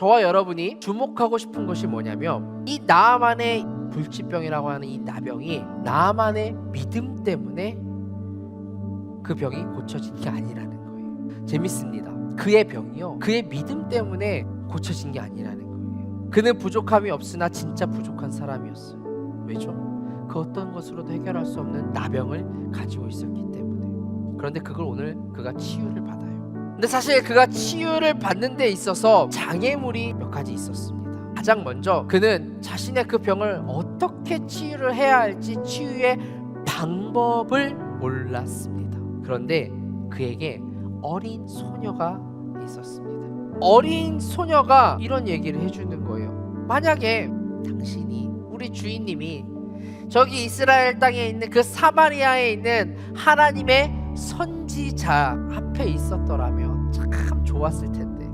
저와 여러분이 주목하고 싶은 것이 뭐냐면 이 나아만의 불치병이라고 하는 이 나병이 나아만의 믿음 때문에 그 병이 고쳐진 게 아니라는 거예요. 재밌습니다. 그의 병이요, 그의 믿음 때문에 고쳐진 게 아니라는 거예요. 그는 부족함이 없으나 진짜 부족한 사람이었어요. 왜죠? 그 어떤 것으로도 해결할 수 없는 나병을 가지고 있었기 때문에. 그런데 그걸 오늘 그가 치유를 받아요. 근데 사실 그가 치유를 받는 데 있어서 장애물이 몇 가지 있었습니다. 가장 먼저 그는 자신의 그 병을 어떻게 치유를 해야 할지 치유의 방법을 몰랐습니다. 그런데 그에게 어린 소녀가 있었습니다. 어린 소녀가 이런 얘기를 해주는 거예요. 만약에 당신이, 우리 주인님이 저기 이스라엘 땅에 있는 그 사마리아에 있는 하나님의 선지자 앞에 있었더라면 참 좋았을 텐데,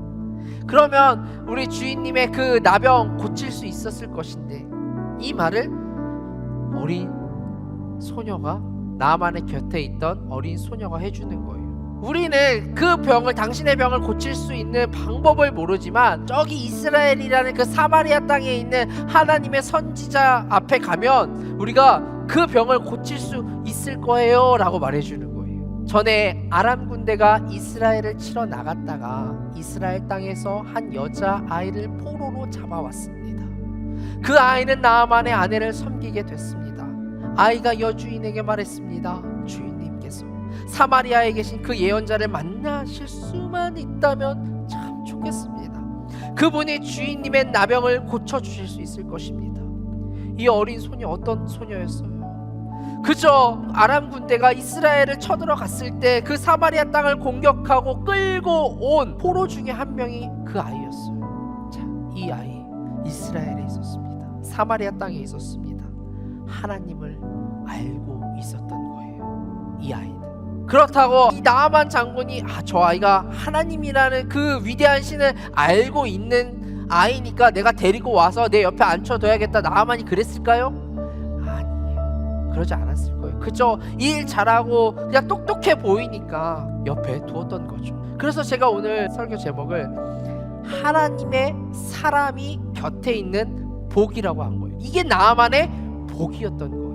그러면 우리 주인님의 그 나병 고칠 수 있었을 것인데, 이 말을 어린 소녀가, 나만의 곁에 있던 어린 소녀가 해주는 거예요. 우리는 그 병을, 당신의 병을 고칠 수 있는 방법을 모르지만 저기 이스라엘이라는 그 사마리아 땅에 있는 하나님의 선지자 앞에 가면 우리가 그 병을 고칠 수 있을 거예요 라고 말해주는 거예요. 전에 아람 군대가 이스라엘을 치러 나갔다가 이스라엘 땅에서 한 여자아이를 포로로 잡아왔습니다. 그 아이는 나아만의 아내를 섬기게 됐습니다. 아이가 여주인에게 말했습니다. 주인님께서 사마리아에 계신 그 예언자를 만나실 수만 있다면 참 좋겠습니다. 그분이 주인님의 나병을 고쳐주실 수 있을 것입니다. 이 어린 소녀 어떤 소녀였어요? 그저 아람 군대가 이스라엘을 쳐들어갔을 때 그 사마리아 땅을 공격하고 끌고 온 포로 중에 한 명이 그 아이였어요. 자, 이 아이 이스라엘에 있었습니다. 사마리아 땅에 있었습니다. 하나님을 알고 있었던 거예요, 이 아이는. 그렇다고 이 나아만 장군이 저 아이가 하나님이라는 그 위대한 신을 알고 있는 아이니까 내가 데리고 와서 내 옆에 앉혀둬야겠다, 나아만이 그랬을까요? 아니에요. 그러지 않았을 거예요. 그저 일 잘하고 그냥 똑똑해 보이니까 옆에 두었던 거죠. 그래서 제가 오늘 설교 제목을 하나님의 사람이 곁에 있는 복이라고 한 거예요. 이게 나아만의 복이었던 거예요.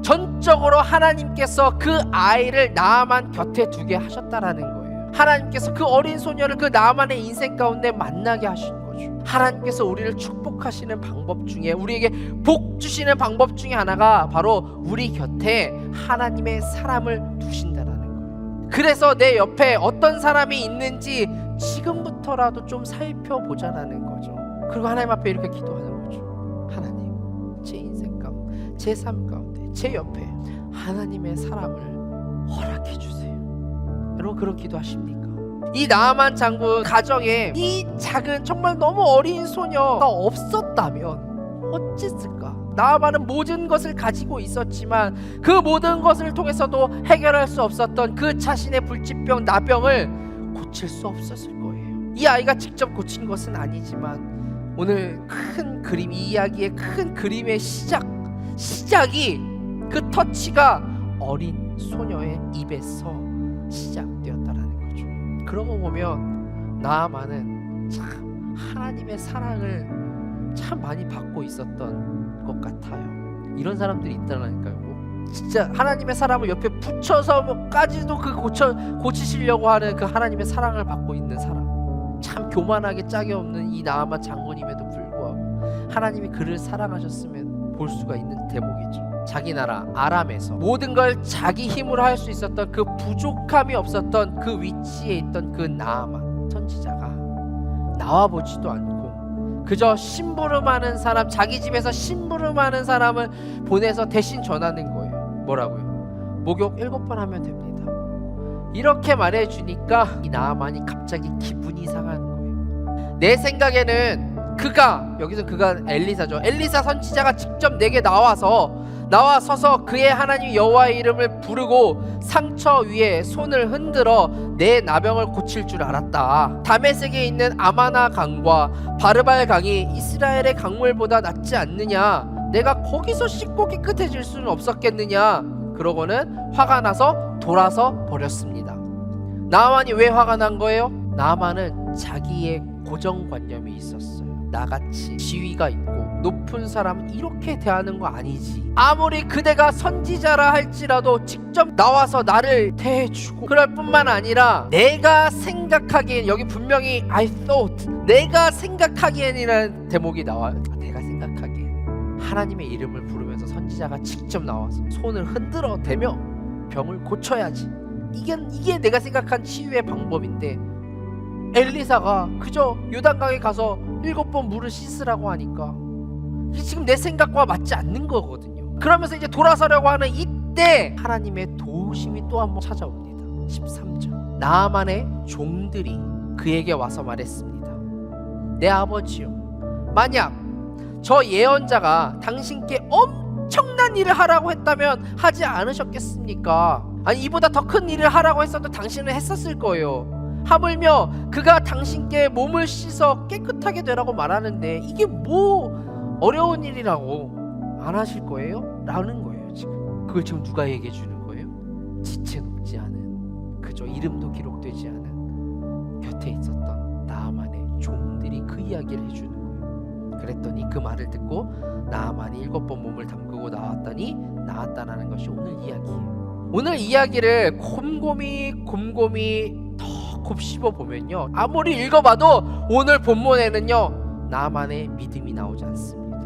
전적으로 하나님께서 그 아이를 나아만 곁에 두게 하셨다라는 거예요. 하나님께서 그 어린 소녀를 그 나아만의 인생 가운데 만나게 하신 거죠. 하나님께서 우리를 축복하시는 방법 중에, 우리에게 복 주시는 방법 중에 하나가 바로 우리 곁에 하나님의 사람을 두신다라는 거예요. 그래서 내 옆에 어떤 사람이 있는지 지금부터라도 좀 살펴보자라는 거죠. 그리고 하나님 앞에 이렇게 기도하는 거죠. 하나님, 제 인생 가운데, 제 삶 가운데, 제 옆에 하나님의 사람을 허락해 주세요. 여러분 그런 기도하십니까? 이 나아만 장군 가정에 이 작은 정말 너무 어린 소녀가 없었다면 어땠을까? 나아만은 모든 것을 가지고 있었지만 그 모든 것을 통해서도 해결할 수 없었던 그 자신의 불치병, 나병을 고칠 수 없었을 거예요. 이 아이가 직접 고친 것은 아니지만 오늘 큰 그림, 이 이야기의 큰 그림의 시작이 그 터치가 어린 소녀의 입에서 시작되었다라는 거죠. 그러고 보면 나아만은 참 하나님의 사랑을 참 많이 받고 있었던 것 같아요. 이런 사람들이 있다라니까요. 진짜 하나님의 사람을 옆에 붙여서까지도 그 고치시려고 하는 그 하나님의 사랑을 받고 있는 사람, 참 교만하게 짝이 없는 이 나아만 장군임에도 불구하고 하나님이 그를 사랑하셨으면 볼 수가 있는 대목이죠. 자기 나라 아람에서 모든 걸 자기 힘으로 할 수 있었던 그 부족함이 없었던 그 위치에 있던 그 나아만 선지자가 나와보지도 않고 그저 심부름하는 사람, 자기 집에서 심부름하는 사람을 보내서 대신 전하는 거예요. 뭐라고요? 목욕 7번 하면 됩니다. 이렇게 말해주니까 이 나아만이 갑자기 기분이 상하는 거예요. 내 생각에는 여기서 그가 엘리사죠. 엘리사 선지자가 직접 내게 나와서서 그의 하나님 여호와의 이름을 부르고 상처 위에 손을 흔들어 내 나병을 고칠 줄 알았다. 다메섹에 있는 아마나 강과 바르발 강이 이스라엘의 강물보다 낫지 않느냐? 내가 거기서 씻고 깨끗해질 수는 없었겠느냐? 그러고는 화가 나서 돌아서 버렸습니다. 나아만이 왜 화가 난 거예요? 나아만은 자기의 고정관념이 있었어요. 나같이 지위가 있고 높은 사람은 이렇게 대하는 거 아니지. 아무리 그대가 선지자라 할지라도 직접 나와서 나를 대해주고 그럴 뿐만 아니라 내가 생각하기엔, 여기 분명히 I thought, 내가 생각하기엔이라는 대목이 나와요. 내가 생각하기엔 하나님의 이름을 부르면서 선지자가 직접 나와서 손을 흔들어 대며 병을 고쳐야지. 이게 내가 생각한 치유의 방법인데 엘리사가 그저 요단강에 가서 7번 물을 씻으라고 하니까 이게 지금 내 생각과 맞지 않는 거거든요. 그러면서 이제 돌아서려고 하는 이때 하나님의 도우심이 또 한 번 찾아옵니다. 13절, 나아만의 종들이 그에게 와서 말했습니다. 내 아버지요, 만약 저 예언자가 당신께 엄청난 일을 하라고 했다면 하지 않으셨겠습니까? 아니, 이보다 더 큰 일을 하라고 했어도 당신은 했었을 거예요. 하물며 그가 당신께 몸을 씻어 깨끗하게 되라고 말하는데 이게 뭐 어려운 일이라고 안 하실 거예요? 라는 거예요. 지금 그걸 지금 누가 얘기해 주는 거예요? 지체 높지 않은, 그저 이름도 기록되지 않은 곁에 있었던 나아만의 종들이 그 이야기를 해주는 거예요. 그랬더니 그 말을 듣고 나아만이 7번 몸을 담그고 나왔더니 나았다라는 것이 오늘 이야기예요. 오늘 이야기를 곰곰이 더 곱씹어 보면요, 아무리 읽어봐도 오늘 본문에는요 나아만의 믿음이 나오지 않습니다.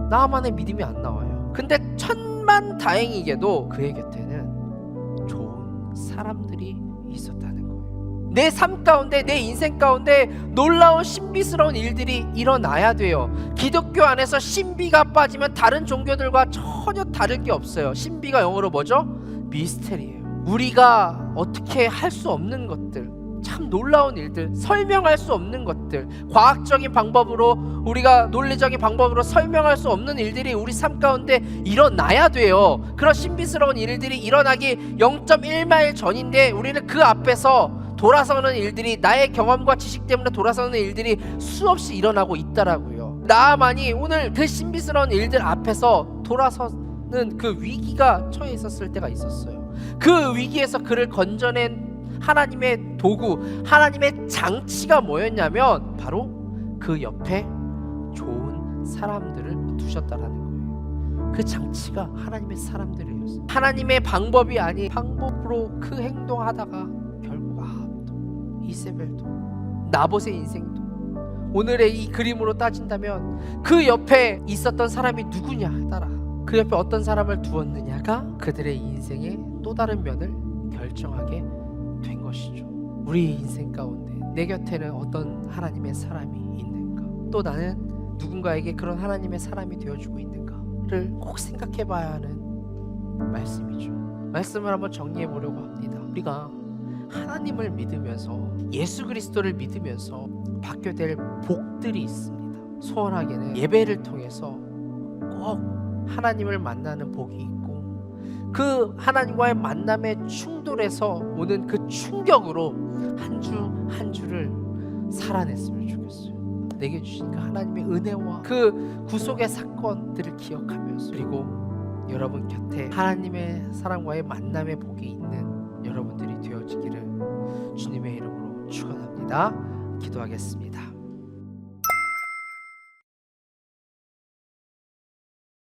나아만의 믿음이 안 나와요. 근데 천만 다행이게도 그의 곁에는 좋은 사람들이 있었다는 거예요. 내 삶 가운데, 내 인생 가운데 놀라운 신비스러운 일들이 일어나야 돼요. 기독교 안에서 신비가 빠지면 다른 종교들과 전혀 다를 게 없어요. 신비가 영어로 뭐죠? 미스테리예요. 우리가 어떻게 할 수 없는 것들, 참 놀라운 일들, 설명할 수 없는 것들, 과학적인 방법으로, 우리가 논리적인 방법으로 설명할 수 없는 일들이 우리 삶 가운데 일어나야 돼요. 그런 신비스러운 일들이 일어나기 0.1마일 전인데 우리는 그 앞에서 돌아서는 일들이, 나의 경험과 지식 때문에 돌아서는 일들이 수없이 일어나고 있다라고요. 나아만이 오늘 그 신비스러운 일들 앞에서 돌아서는 그 위기가 처해 있었을 때가 있었어요. 그 위기에서 그를 건져낸 하나님의 도구, 하나님의 장치가 뭐였냐면 바로 그 옆에 좋은 사람들을 두셨다라는 거예요. 그 장치가 하나님의 사람들이었어요. 하나님의 방법이 아닌 방법으로 그 행동하다가 결국 아합도, 이세벨도, 나봇의 인생도, 오늘의 이 그림으로 따진다면 그 옆에 있었던 사람이 누구냐 하더라. 그 옆에 어떤 사람을 두었느냐가 그들의 인생의 또 다른 면을 결정하게 된 것이죠. 우리 인생 가운데 내 곁에는 어떤 하나님의 사람이 있는가, 또 나는 누군가에게 그런 하나님의 사람이 되어주고 있는가를 꼭 생각해 봐야 하는 말씀이죠. 말씀을 한번 정리해 보려고 합니다. 우리가 하나님을 믿으면서, 예수 그리스도를 믿으면서 받게 될 복들이 있습니다. 소원하게는 예배를 통해서 꼭 하나님을 만나는 복이 있고, 그 하나님과의 만남의 충돌에서 오는 그 충격으로 한 주 한 주를 살아냈으면 좋겠어요. 내게 주신 그 하나님의 은혜와 그 구속의 사건들을 기억하면서, 그리고 여러분 곁에 하나님의 사랑과의 만남의 복이 있는 여러분들이 되어지기를 주님의 이름으로 축원합니다. 기도하겠습니다.